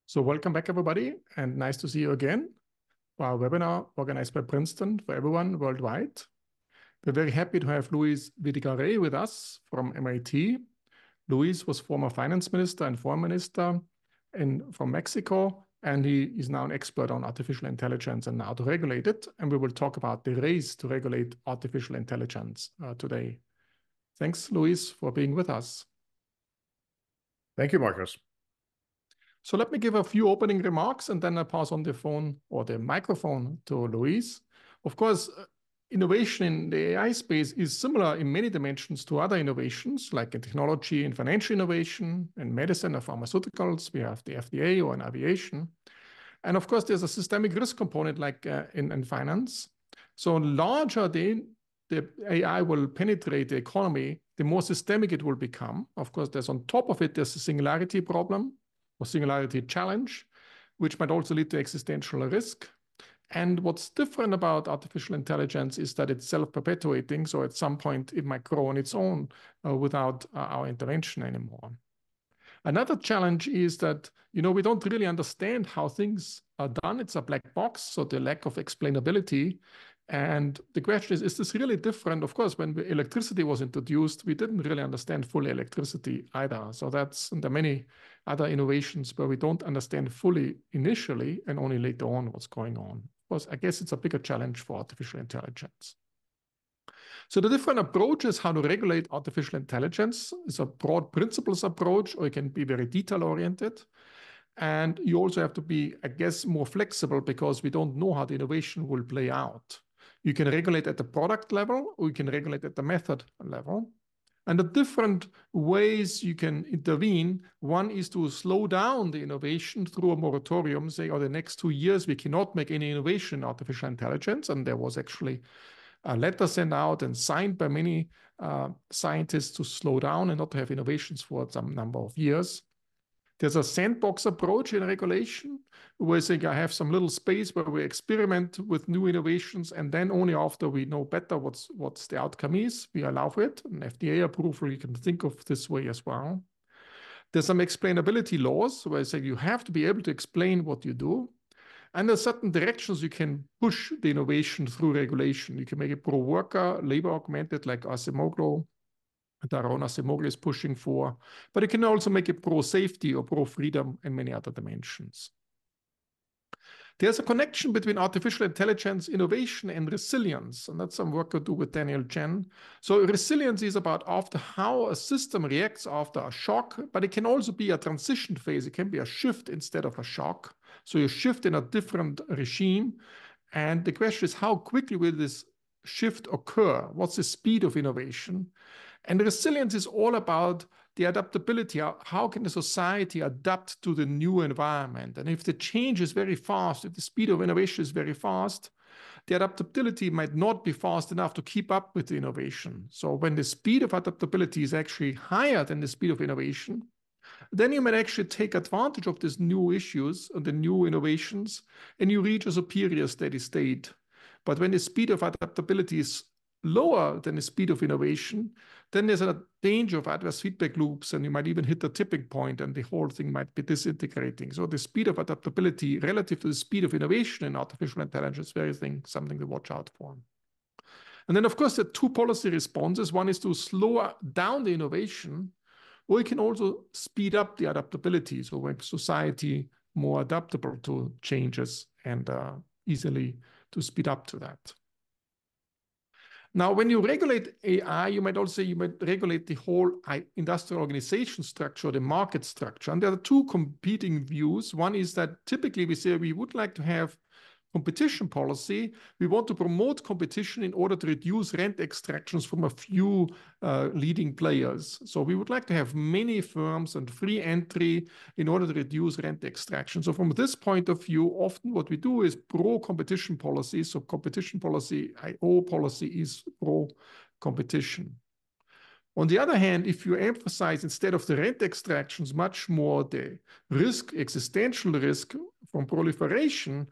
So welcome back, everybody, and nice to see you again for our webinar organized by Princeton for everyone worldwide. We're very happy to have Videgary with us from MIT. Luis was former finance minister and foreign minister from Mexico, and he is now an expert on artificial intelligence and how to regulate it. And we will talk about the race to regulate artificial intelligence today. Thanks, Luis, for being with us. Thank you, Markus. So let me give a few opening remarks and then I pass on the phone or the microphone to Luis. Of course, innovation in the AI space is similar in many dimensions to other innovations, like in technology and financial innovation, in medicine or pharmaceuticals. We have the FDA or in aviation. And of course, there's a systemic risk component like in finance. So larger the AI will penetrate the economy, the more systemic it will become. Of course, there's on top of it, there's a singularity problem or singularity challenge, which might also lead to existential risk. And what's different about artificial intelligence is that it's self-perpetuating. So at some point, it might grow on its own without our intervention anymore. Another challenge is that, we don't really understand how things are done. It's a black box, so the lack of explainability. And the question is this really different? Of course, when electricity was introduced, we didn't really understand fully electricity either. So there are many other innovations where we don't understand fully initially and only later on what's going on. Of course, I guess it's a bigger challenge for artificial intelligence. So the different approaches how to regulate artificial intelligence is a broad principles approach, or it can be very detail-oriented. And you also have to be, I guess, more flexible because we don't know how the innovation will play out. You can regulate at the product level, or you can regulate at the method level. And the different ways you can intervene, one is to slow down the innovation through a moratorium, say, the next 2 years, we cannot make any innovation in artificial intelligence. And there was actually a letter sent out and signed by many scientists to slow down and not to have innovations for some number of years. There's a sandbox approach in regulation where I have some little space where we experiment with new innovations, and then only after we know better what's the outcome is, we allow for it. An FDA approval, you can think of this way as well. There's some explainability laws where you have to be able to explain what you do. And there's certain directions you can push the innovation through regulation. You can make it pro-worker, labor augmented, like Acemoglu. Daron Acemoglu is pushing for, but it can also make it pro-safety or pro-freedom and many other dimensions. There's a connection between artificial intelligence, innovation, and resilience, and that's some work I do with Daniel Chen. So resilience is about how a system reacts after a shock, but it can also be a transition phase. It can be a shift instead of a shock. So you shift in a different regime, and the question is how quickly will this shift occur? What's the speed of innovation? And resilience is all about the adaptability. How can the society adapt to the new environment? And if the change is very fast, if the speed of innovation is very fast, the adaptability might not be fast enough to keep up with the innovation. So when the speed of adaptability is actually higher than the speed of innovation, then you might actually take advantage of these new issues and the new innovations, and you reach a superior steady state. But when the speed of adaptability is lower than the speed of innovation, then there's a danger of adverse feedback loops, and you might even hit a tipping point and the whole thing might be disintegrating. So the speed of adaptability relative to the speed of innovation in artificial intelligence is something to watch out for. And then, of course, there are two policy responses. One is to slow down the innovation, or you can also speed up the adaptability, so make society more adaptable to changes and easily to speed up to that. Now, when you regulate AI, you might regulate the whole industrial organization structure, the market structure. And there are two competing views. One is that typically we say we would like to have competition policy. We want to promote competition in order to reduce rent extractions from a few leading players. So we would like to have many firms and free entry in order to reduce rent extraction. So from this point of view, often what we do is pro-competition policy. So competition policy, IO policy is pro-competition. On the other hand, if you emphasize instead of the rent extractions much more the risk, existential risk from proliferation,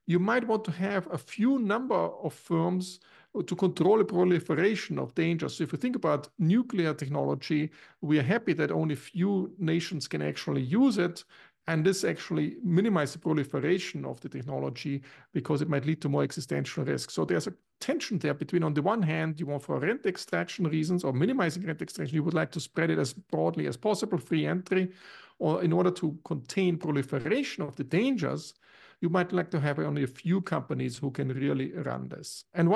you might want to have a few number of firms to control the proliferation of danger. So if you think about nuclear technology, we are happy that only few nations can actually use it. And this actually minimizes the proliferation of the technology because it might lead to more existential risk. So there's a tension there between, on the one hand, you want for rent extraction reasons or minimizing rent extraction, you would like to spread it as broadly as possible, free entry, or in order to contain proliferation of the dangers, you might like to have only a few companies who can really run this. And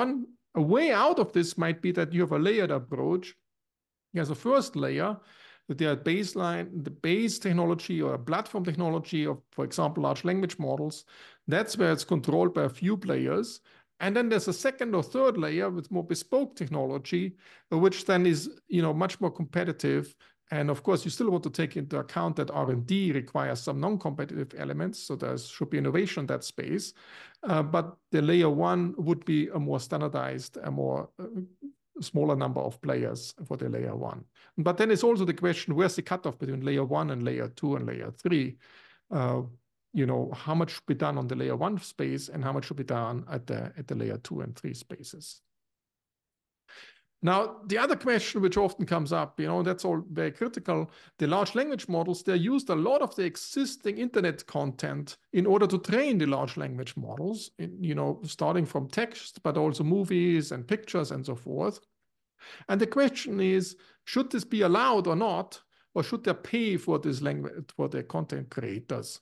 a way out of this might be that you have a layered approach. There's a first layer, the baseline, the base technology or a platform technology of, for example, large language models. That's where it's controlled by a few players. And then there's a second or third layer with more bespoke technology, which then is, much more competitive. And of course, you still want to take into account that R&D requires some non-competitive elements. So there should be innovation in that space. But the layer one would be a more standardized, a more smaller number of players for the layer one. But then it's also the question, where's the cutoff between layer one and layer two and layer three? How much should be done on the layer one space and how much should be done at the layer two and three spaces? Now, the other question which often comes up, that's all very critical. The large language models, they used a lot of the existing internet content in order to train the large language models, starting from text, but also movies and pictures and so forth. And the question is, should this be allowed or not, or should they pay for this language, for the content creators?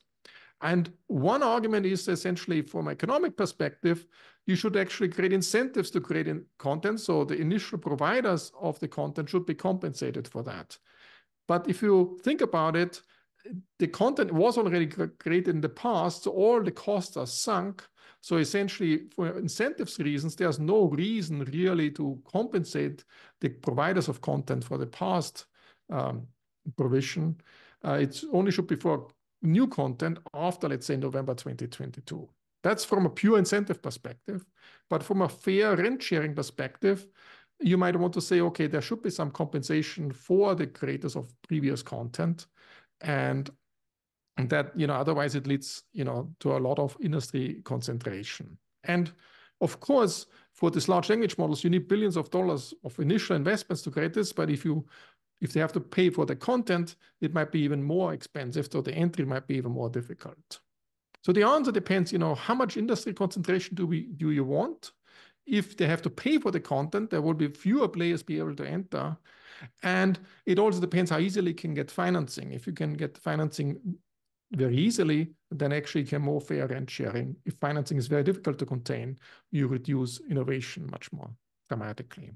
And one argument is essentially, from an economic perspective, you should actually create incentives to create content. So the initial providers of the content should be compensated for that. But if you think about it, the content was already created in the past, so all the costs are sunk. So essentially, for incentives reasons, there's no reason really to compensate the providers of content for the past provision. It only should be for new content after, let's say, November 2022. That's from a pure incentive perspective. But from a fair rent sharing perspective, you might want to say, okay, there should be some compensation for the creators of previous content. And that, otherwise it leads, to a lot of industry concentration. And of course, for these large language models, you need billions of dollars of initial investments to create this. But if they have to pay for the content, it might be even more expensive, so the entry might be even more difficult. So the answer depends, how much industry concentration do you want? If they have to pay for the content, there will be fewer players be able to enter. And it also depends how easily you can get financing. If you can get financing very easily, then actually you can more fair rent sharing. If financing is very difficult to contain, you reduce innovation much more dramatically.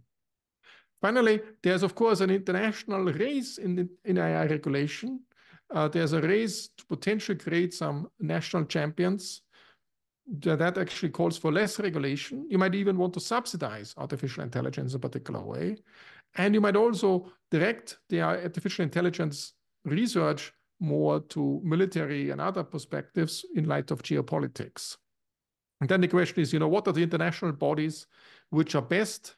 Finally, there's, of course, an international race in AI regulation. There's a race to potentially create some national champions. That actually calls for less regulation. You might even want to subsidize artificial intelligence in a particular way. And you might also direct the artificial intelligence research more to military and other perspectives in light of geopolitics. And then the question is, what are the international bodies which are best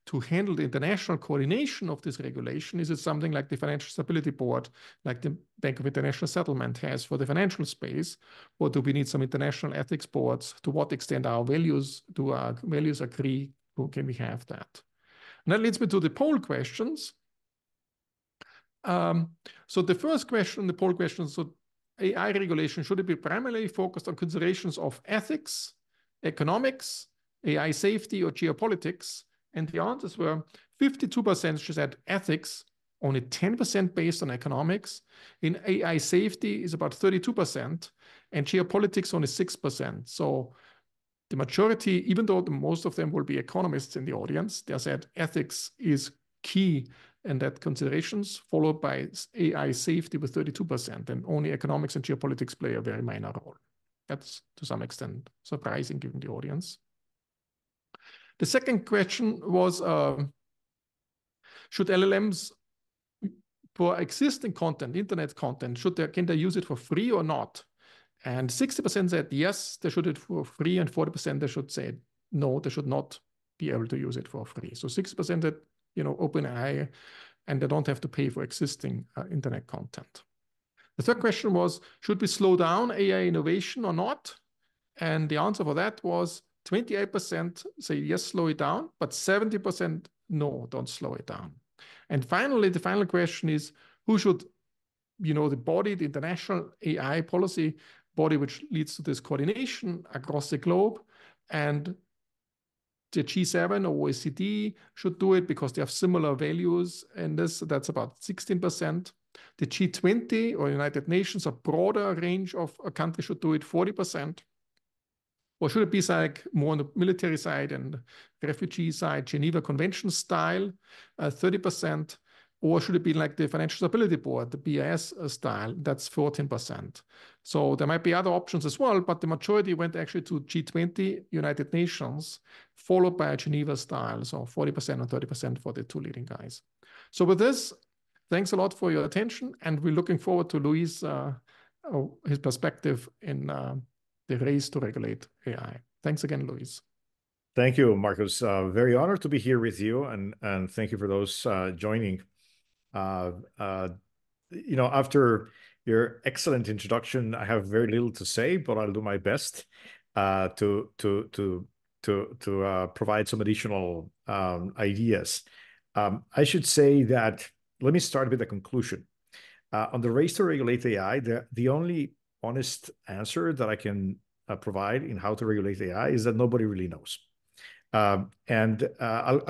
to handle the international coordination of this regulation? Is it something like the Financial Stability Board, like the Bank of International Settlement has for the financial space? Or do we need some international ethics boards? To what extent do our values agree? Can we have that? And that leads me to the poll questions. So the first question, the poll question, so AI regulation, should it be primarily focused on considerations of ethics, economics, AI safety, or geopolitics? And the answers were 52% said ethics, only 10% based on economics. In AI safety is about 32%, and geopolitics only 6%. So the majority, even though most of them will be economists in the audience, they said ethics is key in that considerations, followed by AI safety with 32%, and only economics and geopolitics play a very minor role. That's to some extent surprising given the audience. The second question was, should LLMs for existing content, internet content, can they use it for free or not? And 60% said yes, they should it for free, and 40% they should say no, they should not be able to use it for free. So 60% said, OpenAI, and they don't have to pay for existing internet content. The third question was, should we slow down AI innovation or not? And the answer for that was 28% say yes, slow it down, but 70% no, don't slow it down. And finally, the final question is, who should the body, the international AI policy body, which leads to this coordination across the globe. And the G7 or OECD should do it because they have similar values in this. That's about 16%. The G20 or United Nations, a broader range of countries should do it, 40%. Or should it be like more on the military side and refugee side, Geneva Convention style, 30%? Or should it be like the Financial Stability Board, the BIS style? That's 14%. So there might be other options as well, but the majority went actually to G20, United Nations, followed by a Geneva style. So 40% and 30% for the two leading guys. So with this, thanks a lot for your attention. And we're looking forward to Luis, his perspective in the race to regulate AI. Thanks again, Luis. Thank you, Markus. Very honored to be here with you, and thank you for those joining. After your excellent introduction, I have very little to say, but I'll do my best to provide some additional ideas. I should say that, let me start with a conclusion. On the race to regulate AI, the only honest answer that I can provide in how to regulate AI is that nobody really knows. I'll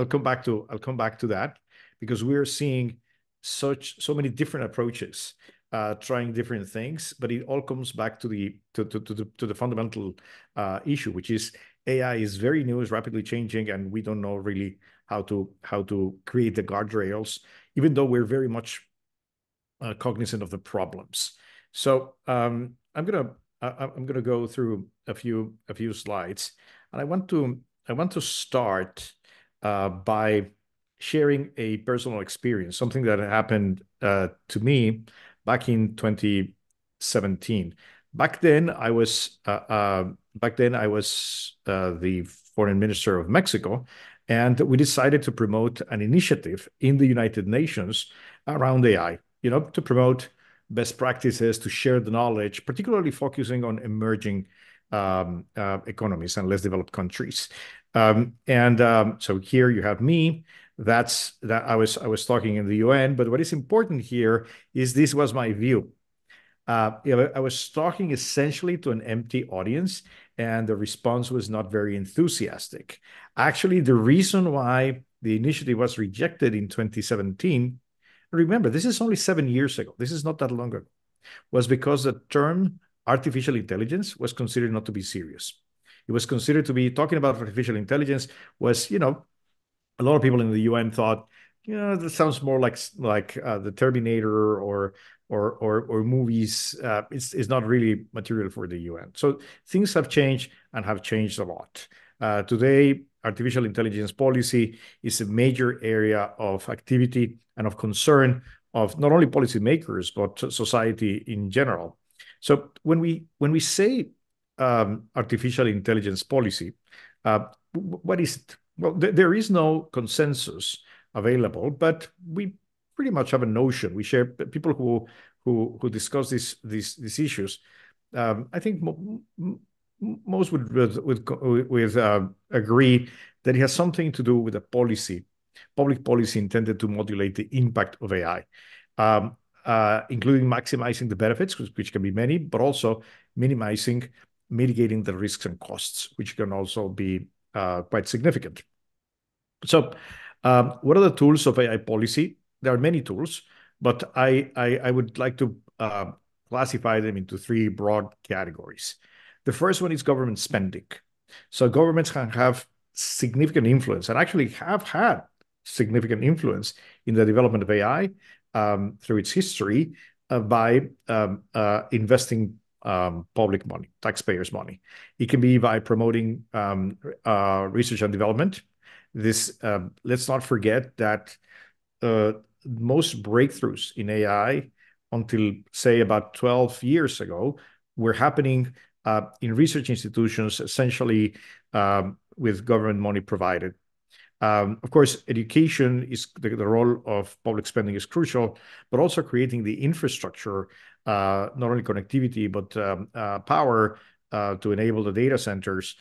come back to that, because we're seeing so many different approaches, trying different things, but it all comes back to the fundamental issue, which is AI is very new, is rapidly changing, and we don't know really how to create the guardrails, even though we're very much cognizant of the problems. So I'm gonna go through a few slides, and I want to start by sharing a personal experience, something that happened to me back in 2017. Back then, I was the foreign minister of Mexico, and we decided to promote an initiative in the United Nations around AI, to promote best practices, to share the knowledge, particularly focusing on emerging economies and less developed countries. So here you have me. That I was talking in the UN, but what is important here is this was my view. I was talking essentially to an empty audience, and the response was not very enthusiastic. Actually, the reason why the initiative was rejected in 2017, remember, this is only 7 years ago, this is not that long ago, was because the term artificial intelligence was considered not to be serious. It was considered to be, talking about artificial intelligence was, a lot of people in the UN thought, that sounds more like the Terminator or movies. It's not really material for the UN. So things have changed, and have changed a lot. Today, artificial intelligence policy is a major area of activity and of concern of not only policymakers, but society in general. So when we say artificial intelligence policy, what is it? Well, there is no consensus available, but we pretty much have a notion. We share, people who discuss these issues. I think most would agree that it has something to do with a public policy intended to modulate the impact of AI, including maximizing the benefits, which can be many, but also mitigating the risks and costs, which can also be quite significant. So what are the tools of AI policy? There are many tools, but I would like to classify them into 3 broad categories. The first one is government spending. So governments can have significant influence, and actually have had significant influence in the development of AI through its history by investing public money, taxpayers' money. It can be by promoting research and development. This let's not forget that most breakthroughs in AI, until say about 12 years ago, were happening in research institutions, essentially with government money provided. Of course, education is the role of public spending is crucial, but also creating the infrastructure, not only connectivity, but power to enable the data centers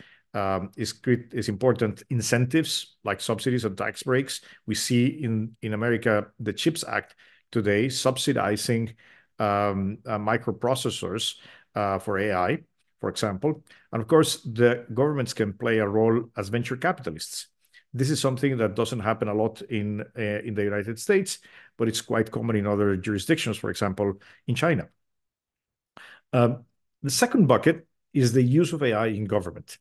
is important. Incentives like subsidies and tax breaks. We see in America the CHIPS Act today subsidizing microprocessors for AI, for example. And of course, the governments can play a role as venture capitalists. This is something that doesn't happen a lot in the United States, but it's quite common in other jurisdictions, for example, in China. The second bucket is the use of AI in government.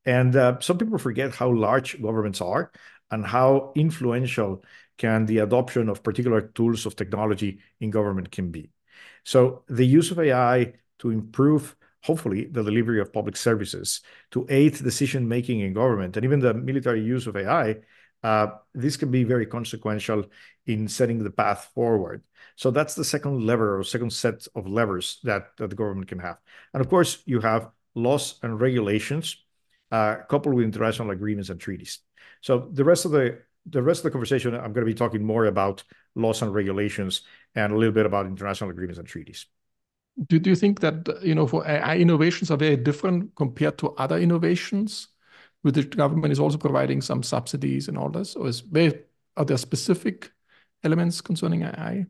And some people forget how large governments are and how influential can the adoption of particular tools of technology in government can be. So the use of AI to improve, hopefully, the delivery of public services, to aid decision-making in government, and even the military use of AI, this can be very consequential in setting the path forward. So that's the second lever or second set of levers that the government can have. And of course, you have laws and regulations coupled with international agreements and treaties. So the rest of the conversation, I'm going to be talking more about laws and regulations and a little bit about international agreements and treaties. Do you think that, for AI innovations are very different compared to other innovations, where the government is also providing some subsidies and all this? Or are there specific elements concerning AI?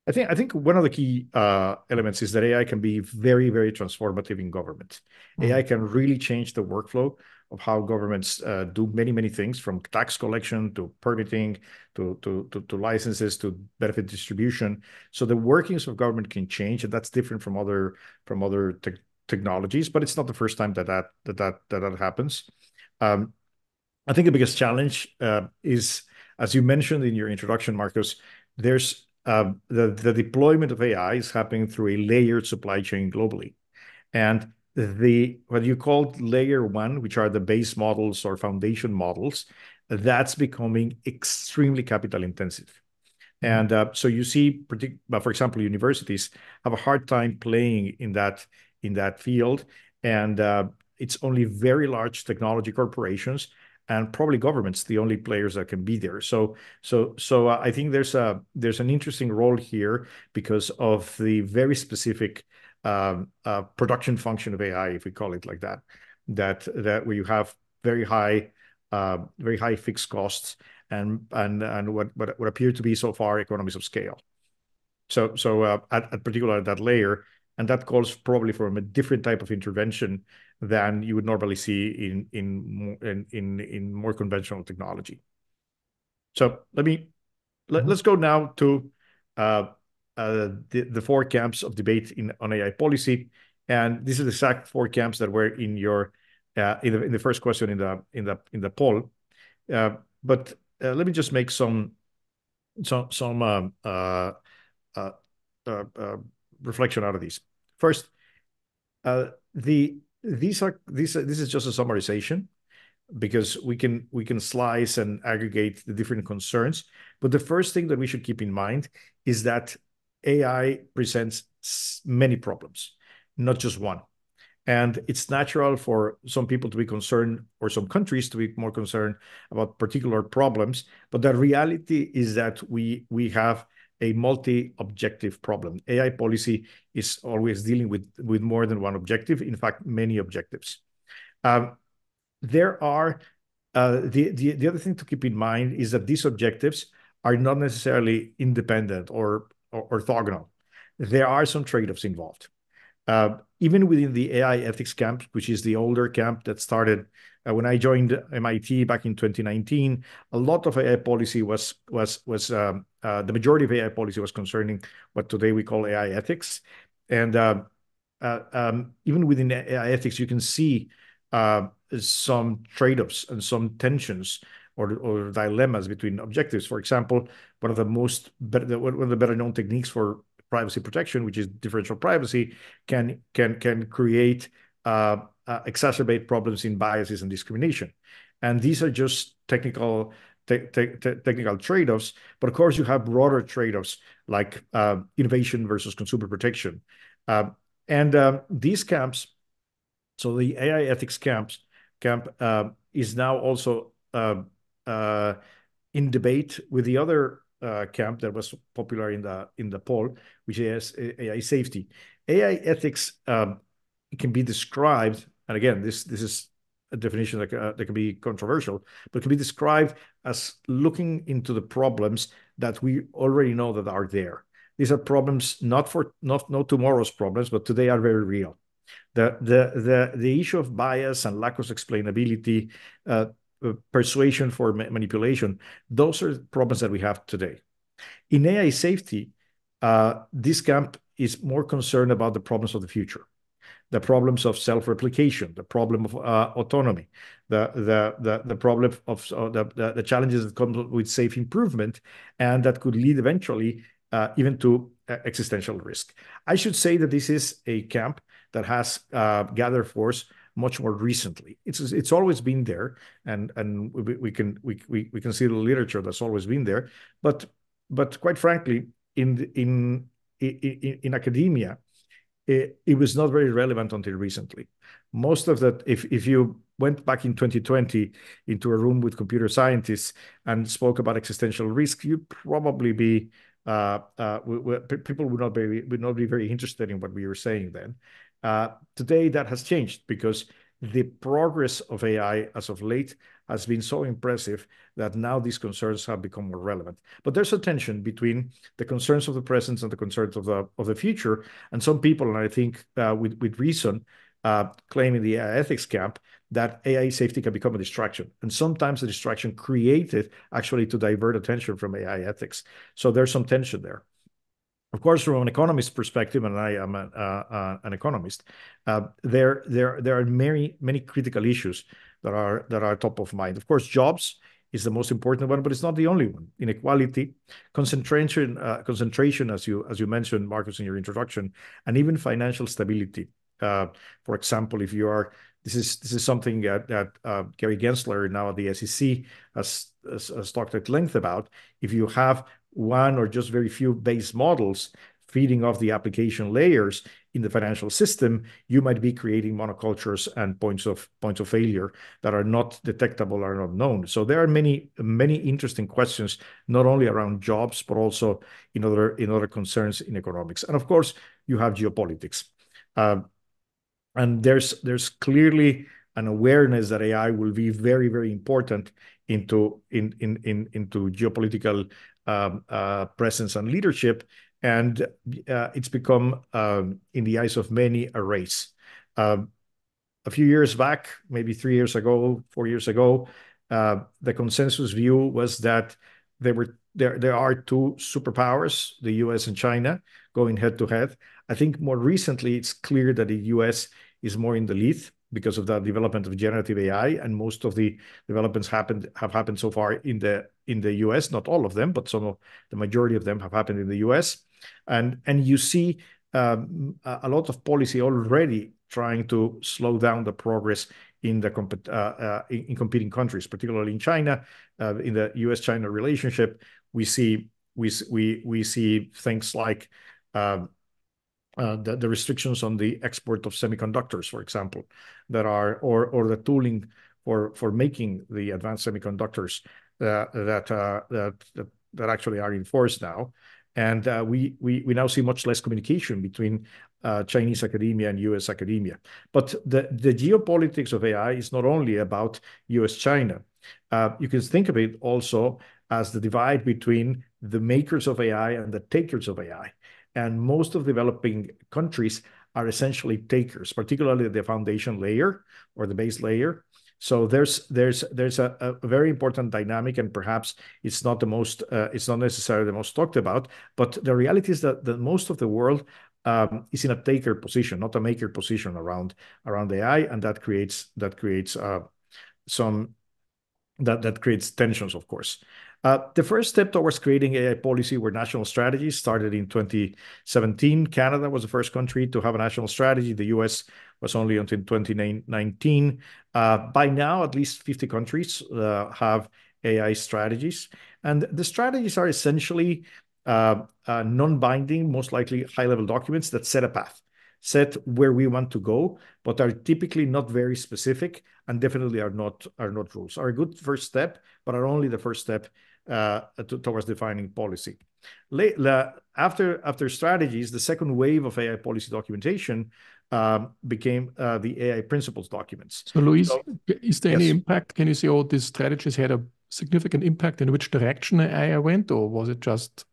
I think one of the key elements is that AI can be very, very transformative in government. AI can really change the workflow of how governments do many, many things, from tax collection to permitting to licenses to benefit distribution. So the workings of government can change, and that's different from other technologies. But it's not the first time that happens. I think the biggest challenge is, as you mentioned in your introduction, Markus, there's the deployment of AI is happening through a layered supply chain globally. And what you call layer one, which are the base models or foundation models, that's becoming extremely capital intensive. And so you see, for example, universities have a hard time playing in that field. And it's only very large technology corporations and probably governments, the only players that can be there. So I think there's an interesting role here because of the very specific production function of AI, if we call it like that where you have very high fixed costs and what appear to be so far economies of scale. So at particular that layer, and that calls probably from a different type of intervention than you would normally see in more conventional technology. So let's go now to the four camps of debate on AI policy, and this is the exact four camps that were in your in the first question in the poll. But let me just make some reflection out of these. First, this is just a summarization because we can slice and aggregate the different concerns. But the first thing that we should keep in mind is that AI presents many problems, not just one. And it's natural for some people to be concerned, or some countries to be more concerned about particular problems. But the reality is that we have a multi-objective problem. AI policy is always dealing with more than one objective, in fact, many objectives. There are the other thing to keep in mind is that these objectives are not necessarily independent or orthogonal. There are some trade-offs involved. Even within the AI ethics camp, which is the older camp that started when I joined MIT back in 2019, a lot of AI policy was the majority of AI policy was concerning what today we call AI ethics. And even within AI ethics, you can see some trade-offs and some tensions or dilemmas between objectives. For example, one of the better known techniques for privacy protection, which is differential privacy, can create exacerbate problems in biases and discrimination. And these are just technical trade-offs. But of course, you have broader trade-offs like innovation versus consumer protection. And these camps, so the AI ethics camp is now also in debate with the other camp that was popular in the poll, which is AI safety. AI ethics can be described, and again, this is a definition that can be controversial, but can be described as looking into the problems that we already know that are there. these are problems not tomorrow's problems, but today are very real. The issue of bias and lack of explainability, persuasion for manipulation, those are problems that we have today. In AI safety, this camp is more concerned about the problems of the future, the problems of self-replication, the problem of autonomy, the problem of the challenges that come with safe improvement, and that could lead eventually even to existential risk. I should say that this is a camp that has gathered force much more recently. It's always been there, and we can see the literature that's always been there, but quite frankly, in academia, it was not very relevant until recently. Most of that, if you went back in 2020 into a room with computer scientists and spoke about existential risk, you'd probably be people would not be very interested in what we were saying then. Today, that has changed because the progress of AI as of late has been so impressive that now these concerns have become more relevant. But there's a tension between the concerns of the present and the concerns of the future. And some people, and I think with reason, claim in the AI ethics camp that AI safety can become a distraction. And sometimes the distraction created actually to divert attention from AI ethics. So there's some tension there. Of course, from an economist perspective, and I am an economist, there are many critical issues that are top of mind. Of course, jobs is the most important one, but it's not the only one. Inequality, concentration, as you mentioned, Markus, in your introduction, and even financial stability. For example, if you are, this is something that Gary Gensler now at the SEC has talked at length about. If you have one or just very few base models feeding off the application layers in the financial system, you might be creating monocultures and points of failure that are not detectable or not known. So there are many interesting questions, not only around jobs, but also in other concerns in economics. And of course, you have geopolitics. And there's clearly an awareness that AI will be very, very important into geopolitical presence and leadership, and it's become, in the eyes of many, a race. A few years back, maybe 3 years ago, 4 years ago, the consensus view was that there are two superpowers, the US and China, going head to head. I think more recently, it's clear that the US is more in the lead because of the development of generative AI, and most of the developments have happened so far in the US. Not all of them, but the majority of them have happened in the US. And you see a lot of policy already trying to slow down the progress in competing countries, particularly in China. In the US-China relationship, we see things like the restrictions on the export of semiconductors, for example, that are or the tooling for making the advanced semiconductors that actually are enforced now. And we now see much less communication between Chinese academia and US academia. But the geopolitics of AI is not only about US-China. You can think of it also as the divide between the makers of AI and the takers of AI. And most of developing countries are essentially takers, particularly the foundation layer or the base layer. So there's a very important dynamic, and perhaps it's not necessarily the most talked about. But the reality is that most of the world is in a taker position, not a maker position around AI, and that creates tensions, of course. The first step towards creating AI policy were national strategies, started in 2017. Canada was the first country to have a national strategy. The US was only until 2019. By now, at least 50 countries have AI strategies. And the strategies are essentially non-binding, most likely high-level documents that set a path, set where we want to go, but are typically not very specific and definitely are not rules. Are a good first step, but are only the first step towards defining policy. After strategies, the second wave of AI policy documentation became the AI principles documents. So, Luis, is there any impact? Can you say, these strategies had a significant impact in which direction AI went, or was it just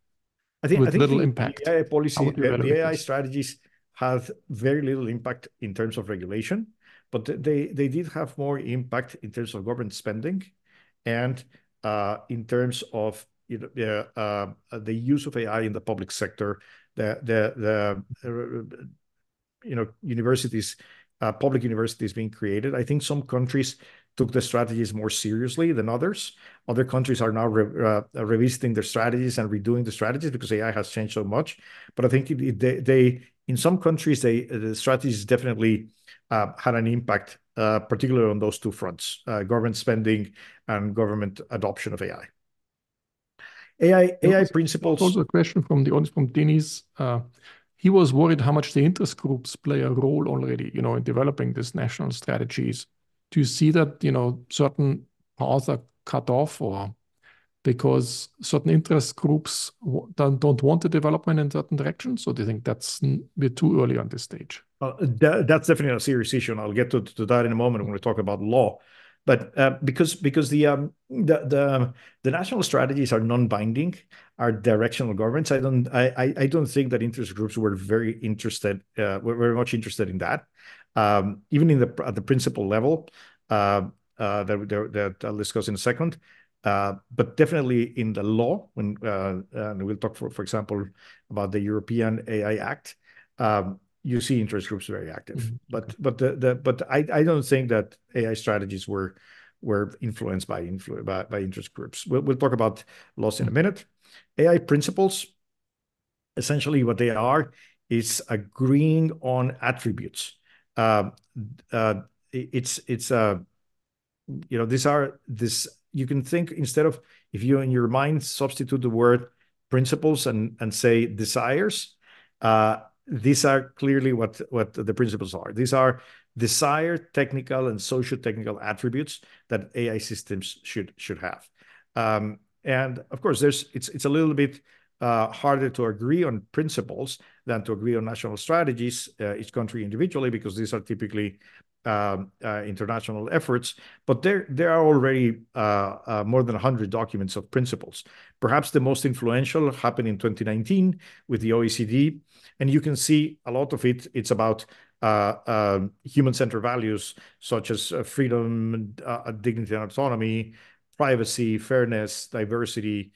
with little the impact. AI policy, How would you the evaluate AI this? strategies had very little impact in terms of regulation, but they did have more impact in terms of government spending and in terms of the use of AI in the public sector, universities, public universities being created. I think some countries took the strategies more seriously than others. Other countries are now revisiting their strategies and redoing the strategies because AI has changed so much. But I think in some countries, the strategies definitely had an impact, particularly on those two fronts, government spending and government adoption of AI. AI principles. Also a question from the audience from Denis. He was worried how much the interest groups play a role already, in developing these national strategies. Do you see that, certain paths are cut off, or because certain interest groups don't want the development in certain directions? So do you think we're too early on this stage? That's definitely a serious issue, and I'll get to that in a moment when we talk about law. But because the national strategies are non-binding, are directional governments, I don't think that interest groups were very much interested in that. Even at the principal level, that I'll discuss in a second. But definitely in the law, when and we'll talk for example about the European AI Act. You see interest groups very active, but I don't think that AI strategies were influenced by interest groups. We'll talk about laws in a minute. AI principles, essentially, what they are is agreeing on attributes. You can think, instead of, if you in your mind substitute the word principles and say desires. These are clearly what the principles are. These are desired technical and socio-technical attributes that AI systems should have. And of course, it's a little bit harder to agree on principles than to agree on national strategies, each country individually, because these are typically international efforts. But there are already more than 100 documents of principles. Perhaps the most influential happened in 2019 with the OECD. And you can see a lot of it. It's about human-centered values such as freedom, dignity and autonomy, privacy, fairness, diversity,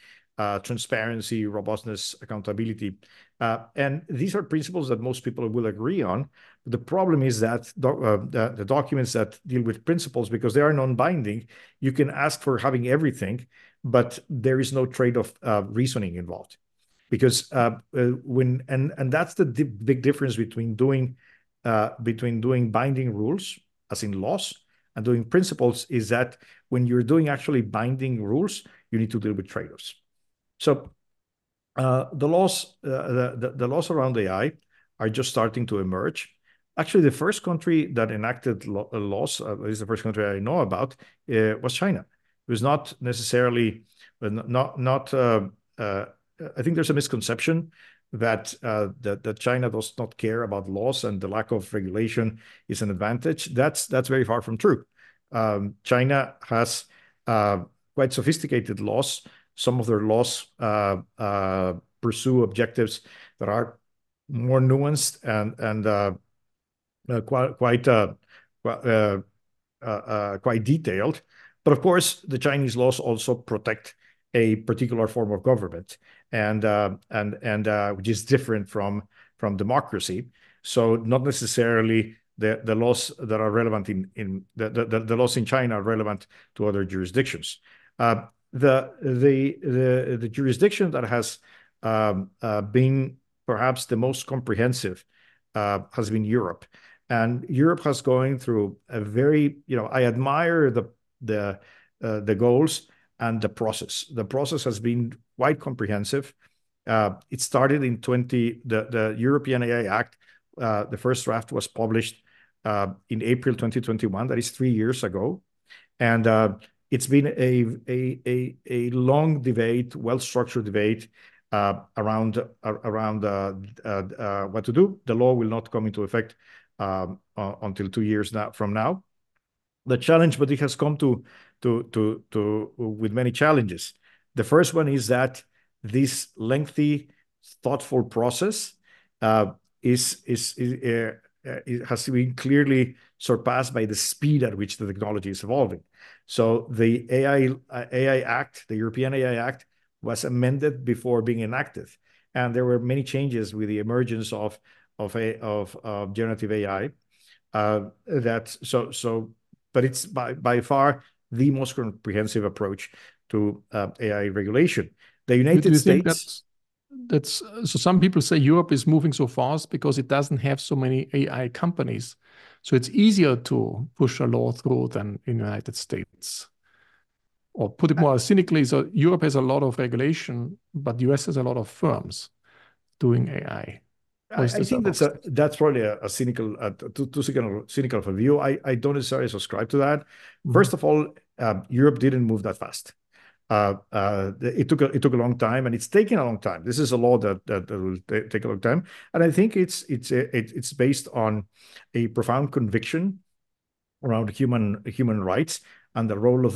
transparency, robustness, accountability. And these are principles that most people will agree on. The problem is that the documents that deal with principles, because they are non-binding, you can ask for having everything, but there is no trade-off reasoning involved. Because that's the big difference between doing binding rules, as in laws, and doing principles, is that when you're doing actually binding rules, you need to deal with trade-offs. So the laws around AI are just starting to emerge. Actually, the first country that enacted laws, at least the first country I know about, was China. It was not necessarily I think there's a misconception that China does not care about laws and the lack of regulation is an advantage. That's very far from true. China has quite sophisticated laws. Some of their laws pursue objectives that are more nuanced and quite detailed. But of course, the Chinese laws also protect a particular form of government, and which is different from democracy. So not necessarily the laws that are relevant in the laws in China are relevant to other jurisdictions. The jurisdiction that has been perhaps the most comprehensive has been Europe, and Europe has going through a very, I admire the goals and the process. The process has been quite comprehensive. It started in the European AI Act. The first draft was published in April 2021. That is 3 years ago, and it's been a long debate, well-structured debate around what to do. The law will not come into effect until 2 years from now. The challenge, but it has come with many challenges. The first one is that this lengthy, thoughtful process it has to be clearly surpassed by the speed at which the technology is evolving. So the AI Act, the European AI Act, was amended before being enacted, and there were many changes with the emergence of generative AI. But it's by far the most comprehensive approach to AI regulation. The Do United you think States. that's so? Some people say Europe is moving so fast because it doesn't have so many AI companies, so it's easier to push a law through than in the United States. Or put it more cynically, so Europe has a lot of regulation, but the US has a lot of firms doing AI. Or is I this think a that's probably a cynical, too cynical of a view. I don't necessarily subscribe to that. Mhm. First of all, Europe didn't move that fast. It took a long time, and it's taking a long time. This is a law that will take a long time, and I think it's based on a profound conviction around human rights and the role of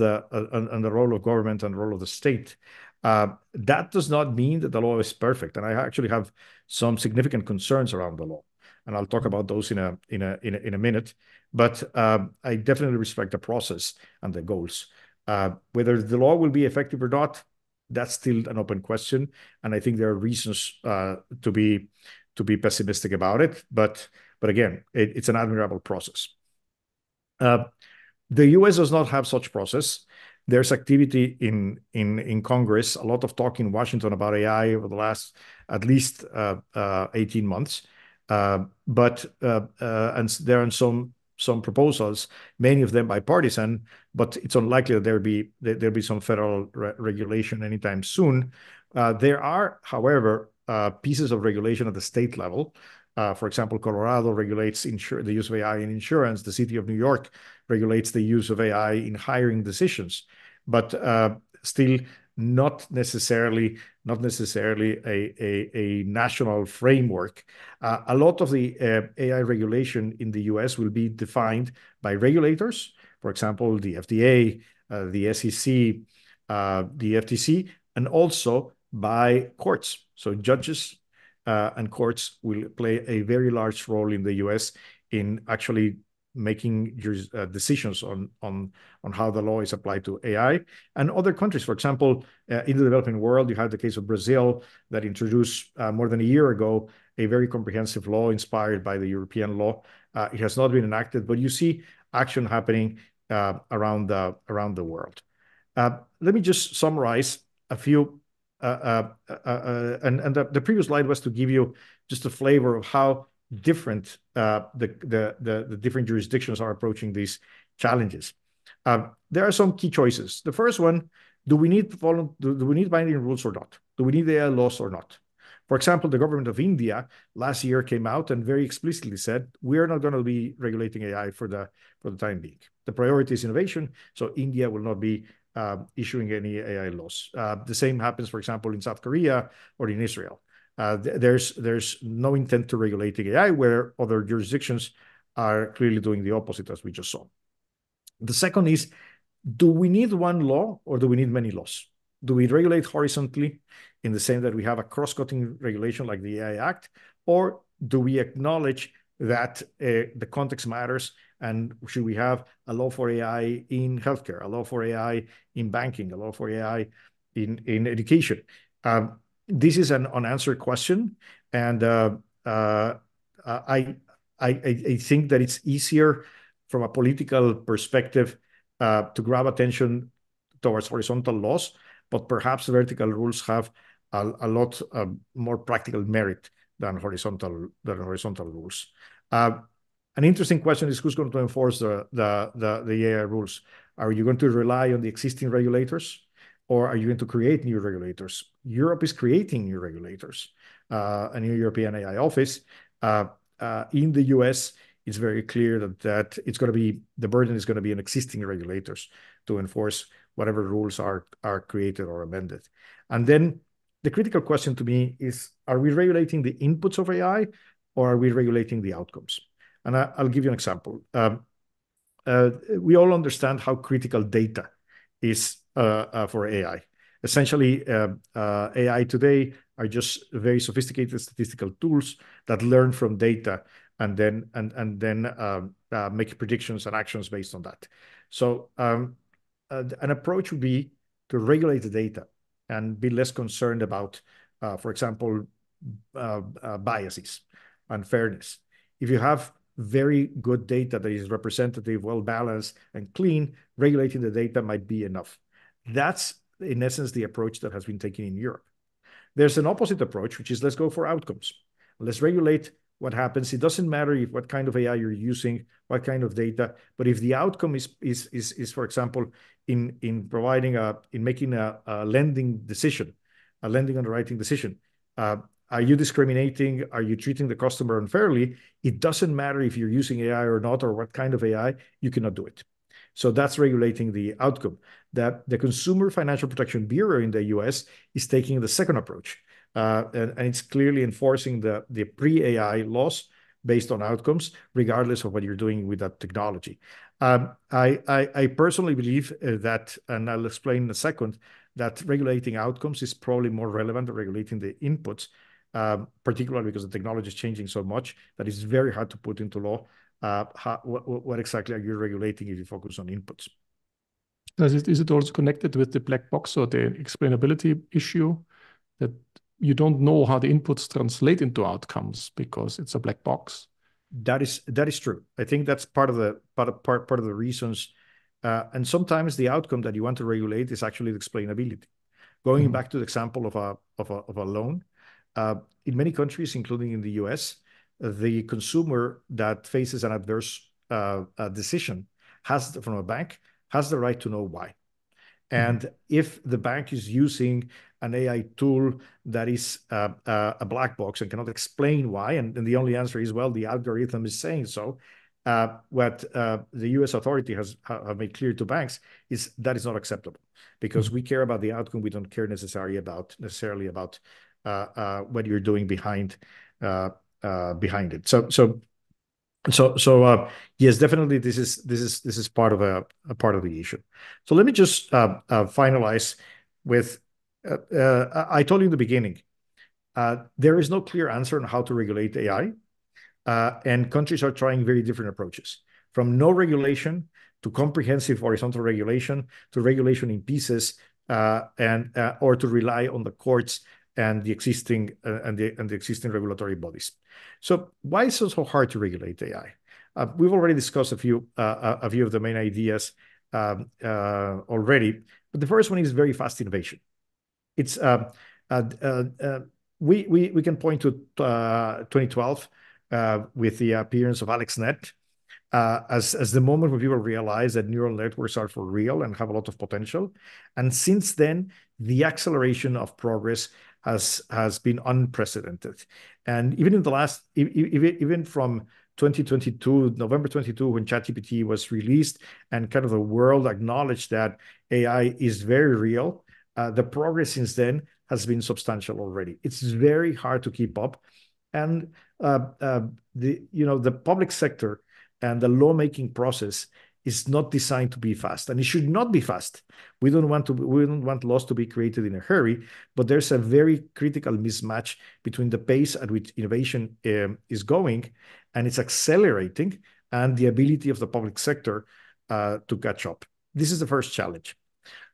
government and the role of the state. That does not mean that the law is perfect, and I actually have some significant concerns around the law, and I'll talk about those in a minute. But I definitely respect the process and the goals. Whether the law will be effective or not, that's still an open question, and I think there are reasons to be pessimistic about it. But again, it's an admirable process. The US does not have such process. There's activity in Congress, a lot of talk in Washington about AI over the last at least 18 months. But and there are some proposals, many of them bipartisan, but it's unlikely that there'll be some federal regulation anytime soon. There are, however, pieces of regulation at the state level. For example, Colorado regulates the use of AI in insurance. The city of New York regulates the use of AI in hiring decisions, but still not necessarily a national framework. A lot of the AI regulation in the US will be defined by regulators, for example, the FDA, the SEC, the FTC, and also by courts. So judges and courts will play a very large role in the US in actually making decisions on how the law is applied to AI. And other countries, for example, in the developing world, you have the case of Brazil that introduced more than a year ago a very comprehensive law inspired by the European law. It has not been enacted, but you see action happening around the world. Let me just summarize a few. And the previous slide was to give you just a flavor of how different the different jurisdictions are approaching these challenges. There are some key choices. The first one: do we need binding rules or not? Do we need AI laws or not? For example, the government of India last year came out and very explicitly said, we are not going to be regulating AI for the time being. The priority is innovation, so India will not be issuing any AI laws. The same happens, for example, in South Korea or in Israel. There's no intent to regulate AI, where other jurisdictions are clearly doing the opposite, as we just saw. The second is, do we need one law or do we need many laws? Do we regulate horizontally in the same that we have a cross-cutting regulation like the AI Act, or do we acknowledge that the context matters, and should we have a law for AI in healthcare, a law for AI in banking, a law for AI in education? This is an unanswered question, and I think that it's easier from a political perspective to grab attention towards horizontal laws, but perhaps vertical rules have a lot more practical merit than horizontal rules. An interesting question is, who's going to enforce the AI rules? Are you going to rely on the existing regulators, or are you going to create new regulators? Europe is creating new regulators. A new European AI office. In the US, it's very clear that it's going to be, the burden is going to be on existing regulators to enforce whatever rules are created or amended. And then the critical question to me is, are we regulating the inputs of AI, or are we regulating the outcomes? And I'll give you an example. We all understand how critical data is for AI. Essentially, AI today are just very sophisticated statistical tools that learn from data and then make predictions and actions based on that. So an approach would be to regulate the data and be less concerned about, for example, biases and fairness. If you have very good data that is representative, well-balanced, and clean, regulating the data might be enough. That's, in essence, the approach that has been taken in Europe. There's an opposite approach, which is let's go for outcomes. Let's regulate what happens. It doesn't matter what kind of AI you're using, what kind of data, but if the outcome is for example, in making a lending decision, a lending underwriting decision, are you discriminating? Are you treating the customer unfairly? It doesn't matter if you're using AI or not, or what kind of AI, you cannot do it. So that's regulating the outcome. That the Consumer Financial Protection Bureau in the US is taking the second approach. And it's clearly enforcing the pre-AI laws based on outcomes, regardless of what you're doing with that technology. I personally believe that, and I'll explain in a second, that regulating outcomes is probably more relevant than regulating the inputs, particularly because the technology is changing so much that it's very hard to put into law. What exactly are you regulating if you focus on inputs? Is it also connected with the black box or the explainability issue, that you don't know how the inputs translate into outcomes because it's a black box? That is true. I think that's part of the reasons, and sometimes the outcome that you want to regulate is actually the explainability. Going back to the example of a loan, in many countries, including in the US, the consumer that faces an adverse decision from a bank has the right to know why. And if the bank is using an AI tool that is a black box and cannot explain why, and the only answer is, well, the algorithm is saying so, what the US authority have made clear to banks is that is not acceptable, because we care about the outcome. We don't care necessarily about what you're doing behind it. So yes, definitely this is part of the issue. So let me just finalize with I told you in the beginning, there is no clear answer on how to regulate AI, and countries are trying very different approaches, from no regulation to comprehensive horizontal regulation to regulation in pieces, or to rely on the courts and the existing regulatory bodies. So why is it so hard to regulate AI? We've already discussed a few of the main ideas already, but the first one is very fast innovation. It's we can point to 2012 with the appearance of AlexNet as the moment when people realize that neural networks are for real and have a lot of potential. And since then, the acceleration of progress has been unprecedented. And even in the last, even from 2022, November 22, when ChatGPT was released, and kind of the world acknowledged that AI is very real, the progress since then has been substantial already. It's very hard to keep up, and the public sector and the lawmaking process is not designed to be fast, and it should not be fast. We don't want laws to be created in a hurry, but there's a very critical mismatch between the pace at which innovation is going, and it's accelerating, and the ability of the public sector to catch up. This is the first challenge.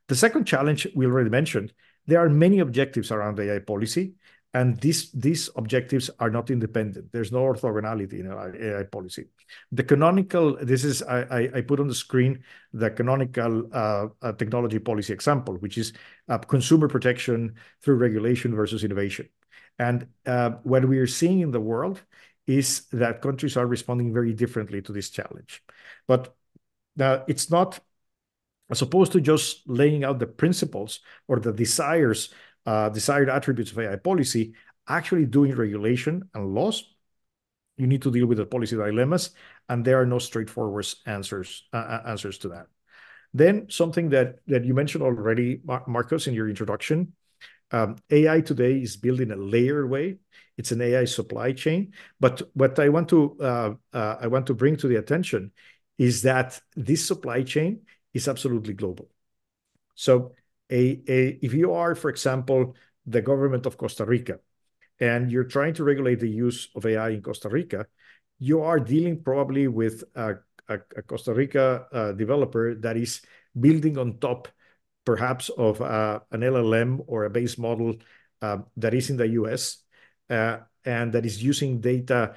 The second challenge we already mentioned, there are many objectives around AI policy, and these objectives are not independent. There's no orthogonality in AI policy. The canonical, I put on the screen the canonical technology policy example, which is consumer protection through regulation versus innovation. And what we are seeing in the world is that countries are responding very differently to this challenge. But it's not, as opposed to just laying out the principles or the desired attributes of AI policy, actually doing regulation and laws, you need to deal with the policy dilemmas, and there are no straightforward answers to that. Then something that you mentioned already, Markus, in your introduction, AI today is built in a layered way. It's an AI supply chain. But what I want to bring to the attention is that this supply chain is absolutely global. So if you are, for example, the government of Costa Rica, and you're trying to regulate the use of AI in Costa Rica, you are dealing probably with a Costa Rica developer that is building on top, perhaps, of an LLM or a base model that is in the US and that is using data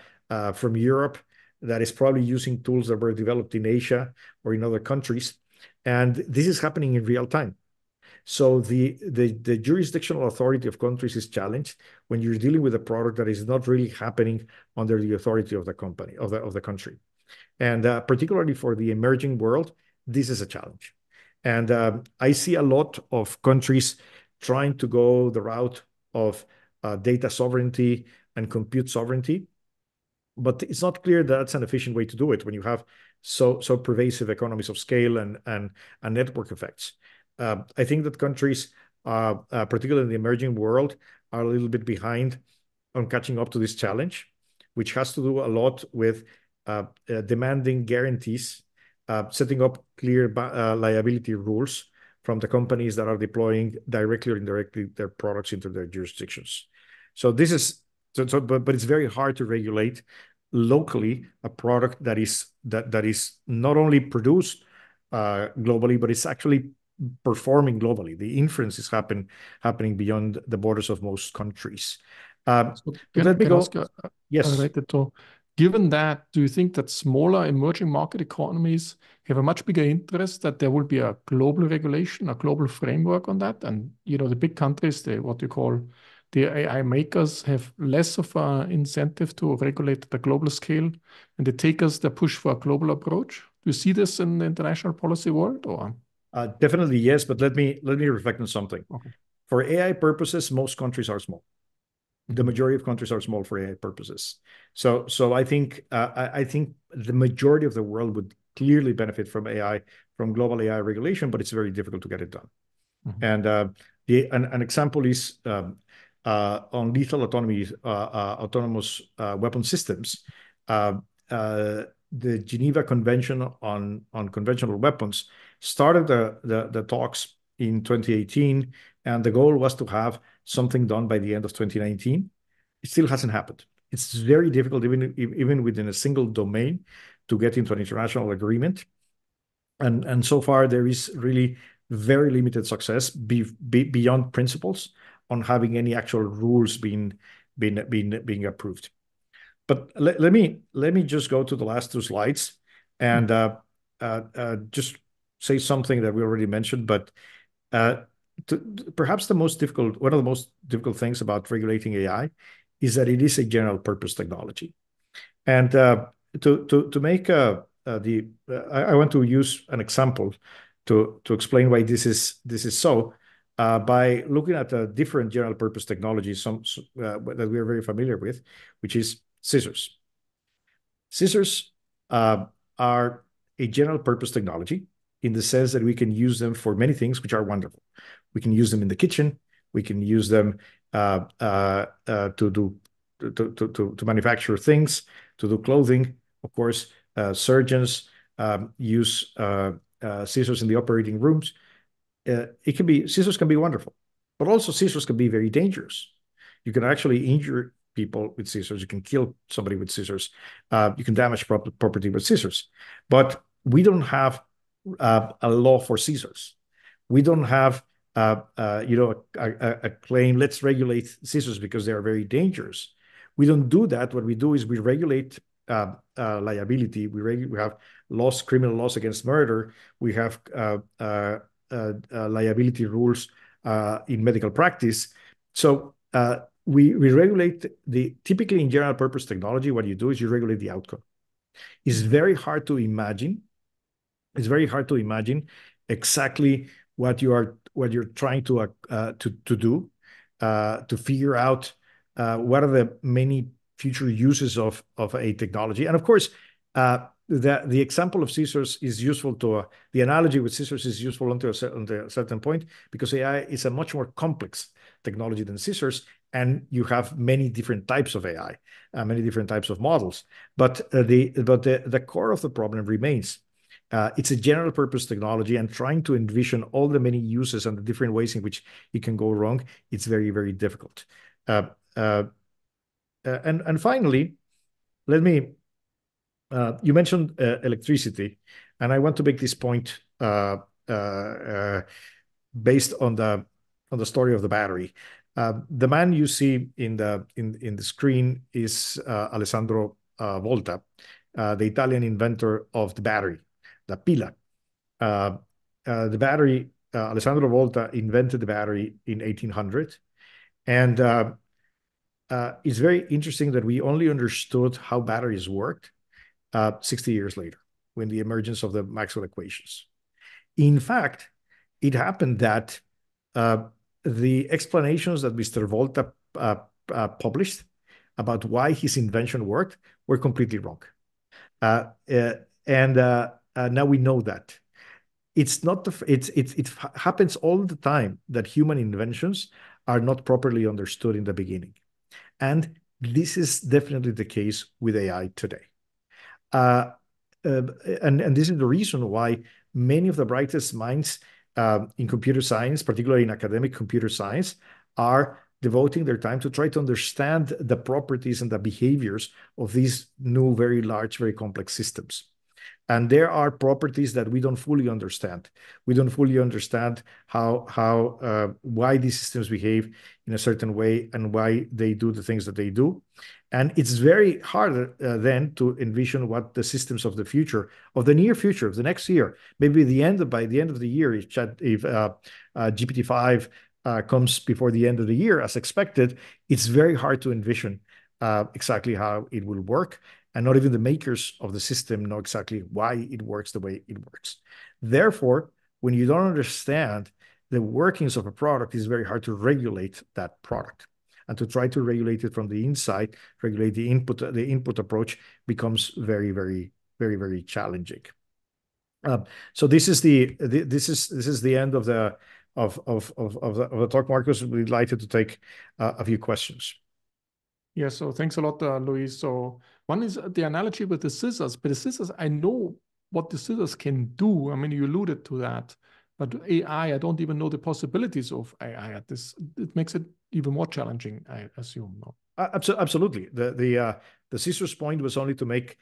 from Europe, that is probably using tools that were developed in Asia or in other countries. And this is happening in real time. So the jurisdictional authority of countries is challenged when you're dealing with a product that is not really happening under the authority of the company, of the country. And particularly for the emerging world, this is a challenge. And I see a lot of countries trying to go the route of data sovereignty and compute sovereignty, but it's not clear that that's an efficient way to do it when you have so pervasive economies of scale and network effects. I think that countries, particularly in the emerging world, are a little bit behind on catching up to this challenge, which has to do a lot with demanding guarantees, setting up clear liability rules from the companies that are deploying directly or indirectly their products into their jurisdictions. So this is, but it's very hard to regulate locally a product that is not only produced globally, but it's actually performing globally. The inference is happening beyond the borders of most countries. So can I ask yes. related to, given that, do you think that smaller emerging market economies have a much bigger interest that there will be a global regulation, a global framework on that? And the big countries, what you call the AI makers, have less of an incentive to regulate at the global scale, and the takers, they push for a global approach. Do you see this in the international policy world, or? Definitely yes, but let me reflect on something. Okay. For AI purposes, most countries are small. The majority of countries are small for AI purposes. So I think the majority of the world would clearly benefit from AI, from global AI regulation, but it's very difficult to get it done. And an example is on lethal autonomous weapon systems. The Geneva Convention on Conventional Weapons started the talks in 2018, and the goal was to have something done by the end of 2019. It still hasn't happened. It's very difficult, even within a single domain, to get into an international agreement. And so far, there is really very limited success beyond principles on having any actual rules being approved. But let me just go to the last two slides and just say something that we already mentioned, but perhaps one of the most difficult things about regulating AI is that it is a general purpose technology. And to make I want to use an example to explain why this is so, by looking at a different general purpose technology, that we are very familiar with, which is scissors. Scissors are a general purpose technology in the sense that we can use them for many things, which are wonderful. We can use them in the kitchen. We can use them to manufacture things, to do clothing. Of course, surgeons use scissors in the operating rooms. Scissors can be wonderful, but also scissors can be very dangerous. You can actually injure people with scissors. You can kill somebody with scissors. You can damage property with scissors. But we don't have a law for scissors. We don't have a claim, let's regulate scissors because they are very dangerous. We don't do that. What we do is we regulate liability. We have criminal laws against murder. We have liability rules in medical practice. So we regulate typically in general purpose technology. What you do is you regulate the outcome. It's very hard to imagine. It's very hard to imagine exactly what you're trying to do, to figure out what are the many future uses of a technology. And of course, the example of scissors is useful the analogy with scissors is useful until a certain point, because AI is a much more complex technology than scissors, and you have many different types of AI, many different types of models. But the core of the problem remains. It's a general purpose technology, and trying to envision all the many uses and the different ways in which it can go wrong, it's very, very difficult. And finally, let me, you mentioned electricity, and I want to make this point based on the story of the battery. The man you see in the screen is Alessandro Volta, the Italian inventor of the battery, the pila. The battery, Alessandro Volta invented the battery in 1800, and it's very interesting that we only understood how batteries worked 60 years later, when the emergence of the Maxwell equations. In fact, it happened that the explanations that Mr. Volta published about why his invention worked were completely wrong. And now we know that. It happens all the time that human inventions are not properly understood in the beginning. And this is definitely the case with AI today. And this is the reason why many of the brightest minds in computer science, particularly in academic computer science, are devoting their time to try to understand the properties and the behaviors of these new, very large, very complex systems. And there are properties that we don't fully understand. We don't fully understand why these systems behave in a certain way and why they do the things that they do. And it's very hard then to envision what the systems of the future, of the near future, of the next year, maybe by the end of the year, if GPT-5 comes before the end of the year, as expected, it's very hard to envision exactly how it will work. And not even the makers of the system know exactly why it works the way it works. Therefore, when you don't understand the workings of a product, it's very hard to regulate that product. And to try to regulate it from the inside, regulate the input approach becomes very, very, very, very challenging. So this is the end of the talk, Markus. We'd like to take a few questions. Yeah, so thanks a lot, Luis. So one is the analogy with the scissors, but the scissors, I know what the scissors can do. I mean, you alluded to that, but AI, I don't even know the possibilities of AI at this. It makes it even more challenging, I assume. No? Absolutely. The scissors point was only to make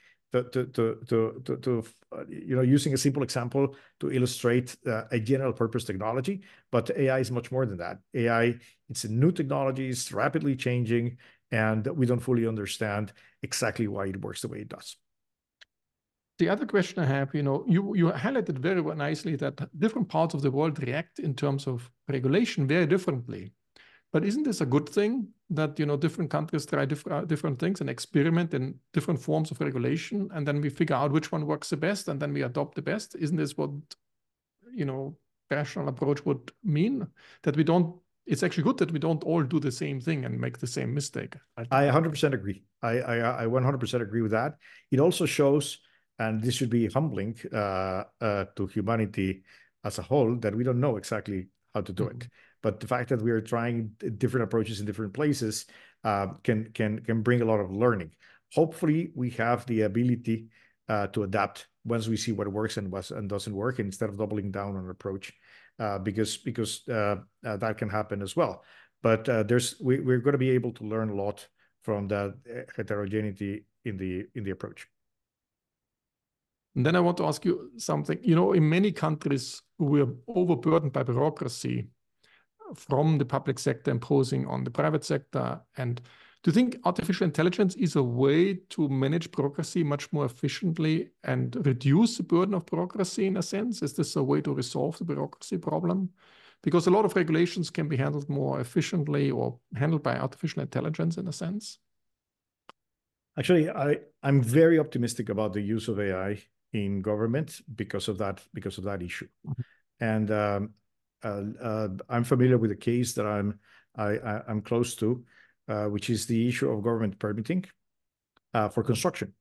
using a simple example to illustrate a general purpose technology, but AI is much more than that. AI, it's a new technology, it's rapidly changing, and we don't fully understand exactly why it works the way it does. The other question I have, you highlighted very nicely that different parts of the world react in terms of regulation very differently. But isn't this a good thing that, different countries try different things and experiment in different forms of regulation, and then we figure out which one works the best, and then we adopt the best? Isn't this what, rational approach would mean? That we don't, it's actually good that we don't all do the same thing and make the same mistake. I 100% agree. I 100% agree with that. It also shows, and this should be humbling to humanity as a whole, that we don't know exactly how to do it. But the fact that we are trying different approaches in different places can bring a lot of learning. Hopefully, we have the ability to adapt once we see what works and doesn't work, instead of doubling down on an approach, because that can happen as well. But we're going to be able to learn a lot from the heterogeneity in the approach. And then I want to ask you something. In many countries, we're overburdened by bureaucracy from the public sector imposing on the private sector. And do you think artificial intelligence is a way to manage bureaucracy much more efficiently and reduce the burden of bureaucracy in a sense? Is this a way to resolve the bureaucracy problem? Because a lot of regulations can be handled more efficiently or handled by artificial intelligence in a sense. Actually, I'm very optimistic about the use of AI in government because of that issue. And I'm familiar with a case that I'm close to, which is the issue of government permitting for construction.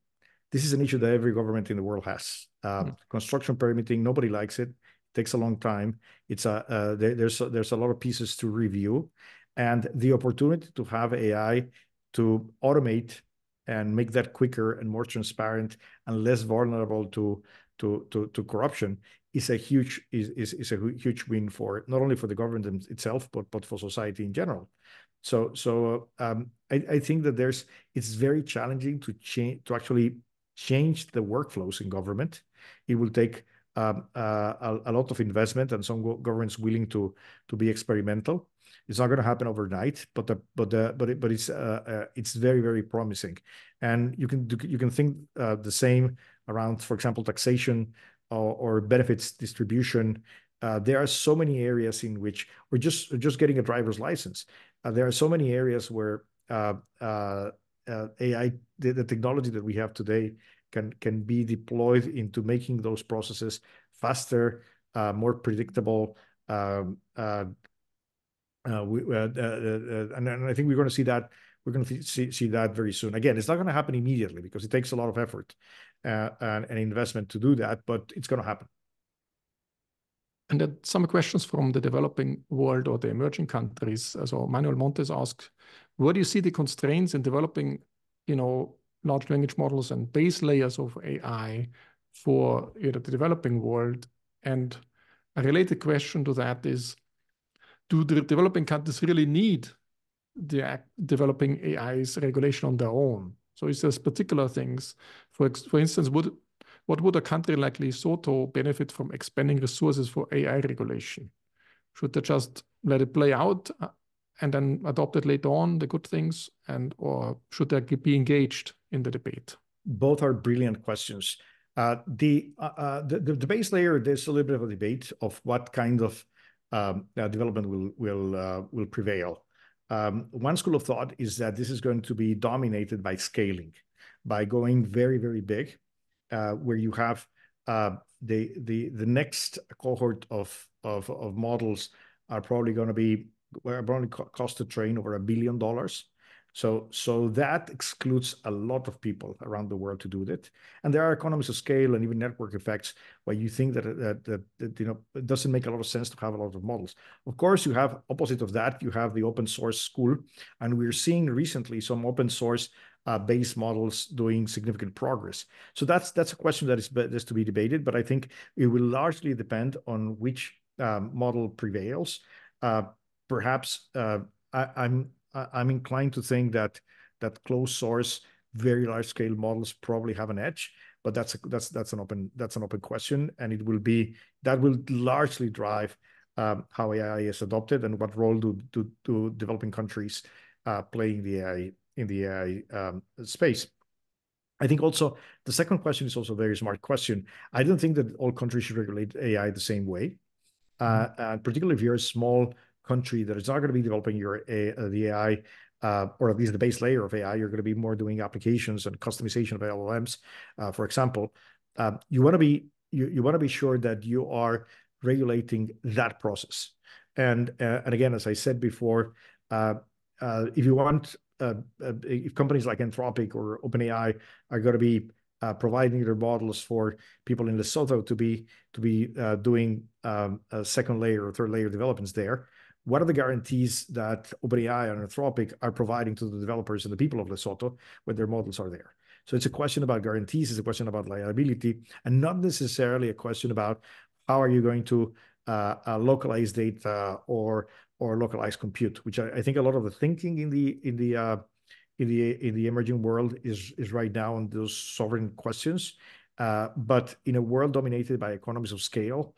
This is an issue that every government in the world has. Construction permitting, nobody likes it. It takes a long time. There's a lot of pieces to review, and the opportunity to have AI to automate and make that quicker and more transparent and less vulnerable to to corruption is a huge win for not only for the government itself, but for society in general. So I think that it's very challenging to actually change the workflows in government. It will take a lot of investment, and some governments willing to be experimental. It's not going to happen overnight, but it's very, very promising. And you can think the same around, for example, taxation or benefits distribution. There are so many areas in which, or just getting a driver's license. There are so many areas where AI, the technology that we have today, can be deployed into making those processes faster, more predictable. And I think we're going to see that. We're going to see that very soon. Again, it's not going to happen immediately because it takes a lot of effort and investment to do that, but it's going to happen. And then some questions from the developing world or the emerging countries. So Manuel Montes asks, where do you see the constraints in developing, large language models and base layers of AI for the developing world? And a related question to that is, do the developing countries really need the developing AI's regulation on their own? So is there particular things, for instance, what would a country like Lesotho benefit from expanding resources for AI regulation? Should they just let it play out and then adopt it later on, the good things, or should they be engaged in the debate? Both are brilliant questions. The base layer, there's a little bit of a debate of what kind of development will prevail. One school of thought is that this is going to be dominated by scaling, by going very, very big, where you have the next cohort of models are probably going to be cost to train over $1 billion. So that excludes a lot of people around the world to do that. And there are economies of scale and even network effects where you think that it doesn't make a lot of sense to have a lot of models. Of course, you have opposite of that, you have the open source school. And we're seeing recently some open source based models doing significant progress. So that's a question that is to be debated, but I think it will largely depend on which model prevails. Perhaps I'm inclined to think that closed source, very large scale models probably have an edge, but that's an open question, and that will largely drive how AI is adopted and what role do developing countries play in the AI space. I think also the second question is also a very smart question. I don't think that all countries should regulate AI the same way. Particularly if you're a small country that is not going to be developing the AI, or at least the base layer of AI, you're going to be more doing applications and customization of LLMs, for example. You want to be sure that you are regulating that process. And again, as I said before, if you want, if companies like Anthropic or OpenAI are going to be providing their models for people in Lesotho to be doing a second layer or third layer developments there, what are the guarantees that OpenAI and Anthropic are providing to the developers and the people of Lesotho when their models are there? So it's a question about guarantees, it's a question about liability, and not necessarily a question about how are you going to localize data or localize compute, which I think a lot of the thinking in the emerging world is right now on those sovereign questions. But in a world dominated by economies of scale,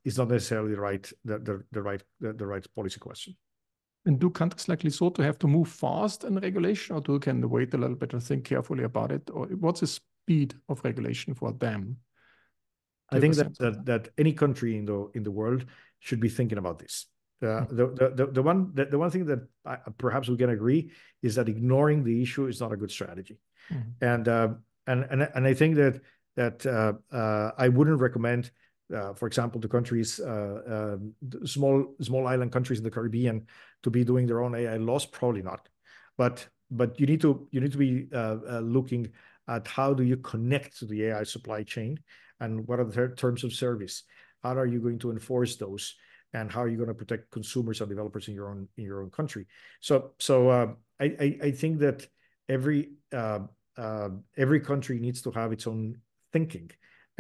is not necessarily the right policy question. And do countries like Lesotho have to move fast in regulation, or can they wait a little bit and think carefully about it? Or what's the speed of regulation for them? I think that any country in the world should be thinking about this. The one thing that perhaps we can agree is that ignoring the issue is not a good strategy. And I think that I wouldn't recommend, for example, to countries, small island countries in the Caribbean, to be doing their own AI laws. Probably not. But you need to be looking at how do you connect to the AI supply chain, and what are the terms of service? How are you going to enforce those? And how are you going to protect consumers and developers in your own country? So I think that every country needs to have its own thinking,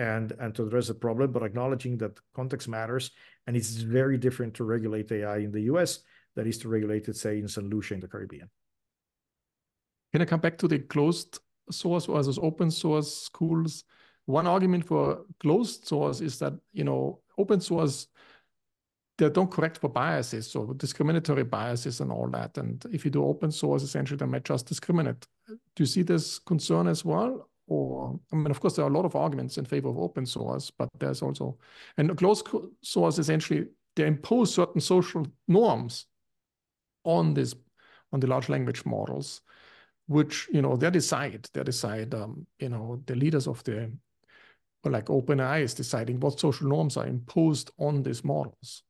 and to address the problem, but acknowledging that context matters. And it's very different to regulate AI in the US that is to regulate it, say, in St. Lucia in the Caribbean. Can I come back to the closed source versus open source schools? One argument for closed source is that, open source, they don't correct for biases, so discriminatory biases and all that. And if you do open source, essentially, they might just discriminate. Do you see this concern as well? Or, of course, there are a lot of arguments in favor of open source, but there's also, and closed source, essentially, they impose certain social norms on the large language models, which, they decide, the leaders of like OpenAI is deciding what social norms are imposed on these models.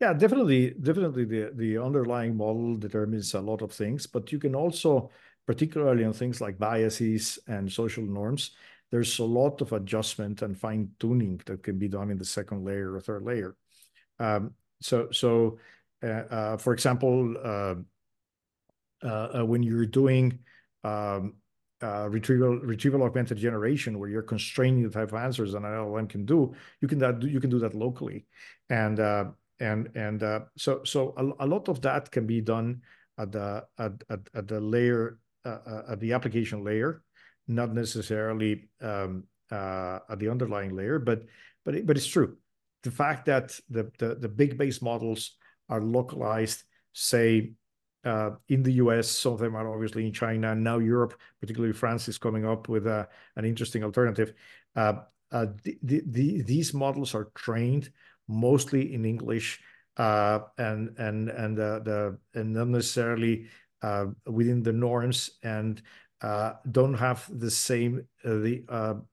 Yeah, definitely the underlying model determines a lot of things, but you can also, particularly on things like biases and social norms, there's a lot of adjustment and fine tuning that can be done in the second layer or third layer. For example, when you're doing retrieval augmented generation, where you're constraining the type of answers an LLM can do, you can do that locally, and so a lot of that can be done at the layer at the application layer, not necessarily at the underlying layer, but it's true. The fact that the big base models are localized, say, in the US, some of them are obviously in China, and now Europe, particularly France, is coming up with an interesting alternative. These models are trained mostly in English, and not necessarily within the norms, and don't have the same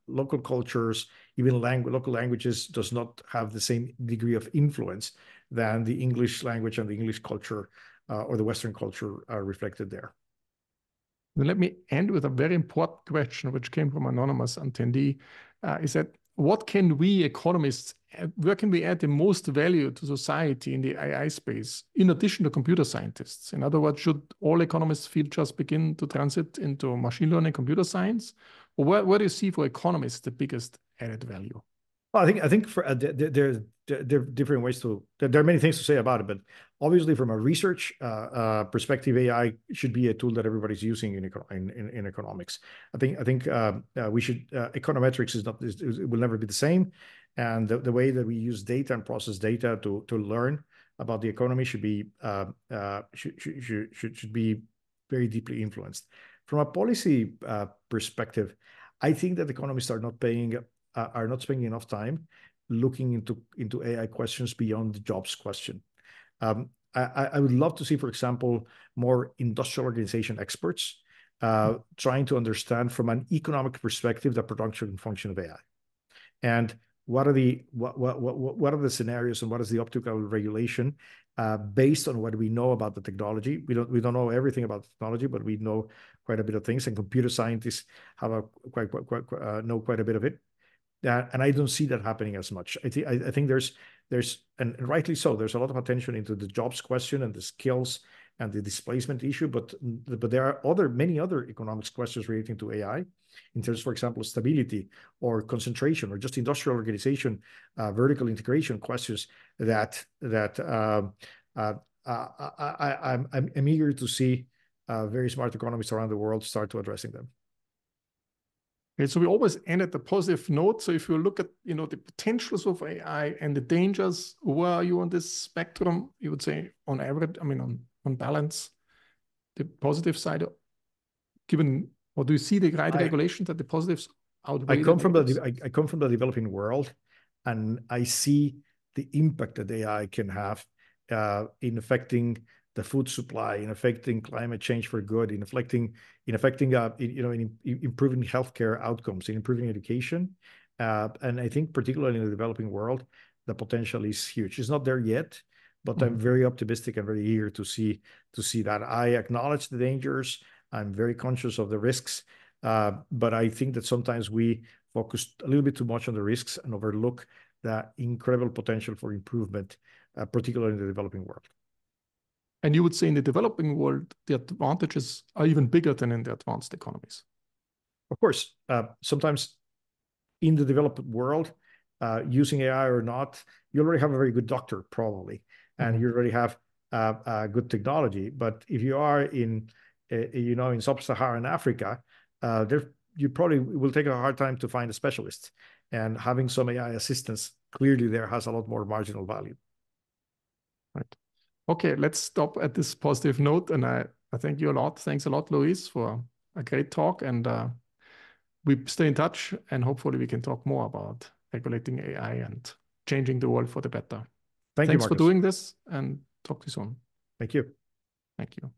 local cultures, even local languages does not have the same degree of influence than the English language and the English culture or the Western culture are reflected there. Then let me end with a very important question, which came from anonymous attendee, is that what can we economists, where can we add the most value to society in the AI space, in addition to computer scientists? In other words, should all economists field just begin to transit into machine learning, computer science? Or where do you see for economists the biggest added value? Well, I think for there are different ways to. There are many things to say about it, but obviously, from a research perspective, AI should be a tool that everybody's using in economics. I think we should. Econometrics will never be the same, and the way that we use data and process data to learn about the economy should be very deeply influenced. From a policy perspective, I think that economists are not spending enough time looking into AI questions beyond the jobs question. I would love to see, for example, more industrial organization experts trying to understand from an economic perspective the production and function of AI, and what are the scenarios and what is the optical regulation based on what we know about the technology. We don't know everything about the technology, but we know quite a bit of things, and computer scientists have know quite a bit of it. And I don't see that happening as much. I think there's and rightly so, there's a lot of attention into the jobs question and the skills and the displacement issue, but there are many other economics questions relating to AI, in terms, for example, stability or concentration or just industrial organization, vertical integration questions that I'm eager to see very smart economists around the world start to addressing them. Okay, so we always end at the positive note. So if you look at the potentials of AI and the dangers, where are you on this spectrum? You would say on average, on balance, the positive side, given, or do you see the right regulations that the positives outweigh? I come from the developing world, and I see the impact that AI can have in affecting the food supply, in affecting climate change for good, in improving healthcare outcomes, in improving education, and I think particularly in the developing world, the potential is huge. It's not there yet, but I'm very optimistic and very eager to see that. I acknowledge the dangers. I'm very conscious of the risks, but I think that sometimes we focus a little bit too much on the risks and overlook the incredible potential for improvement, particularly in the developing world. And you would say in the developing world, the advantages are even bigger than in the advanced economies. Of course, sometimes in the developed world, using AI or not, you already have a very good doctor probably, and you already have good technology. But if you are in in sub-Saharan Africa, you probably will take a hard time to find a specialist, and having some AI assistance clearly there has a lot more marginal value. Right. Okay, let's stop at this positive note, and I thank you a lot. Thanks a lot, Luis, for a great talk, and we stay in touch, and hopefully we can talk more about regulating AI and changing the world for the better. Thanks you, Markus. for doing this, and talk to you soon. Thank you. Thank you.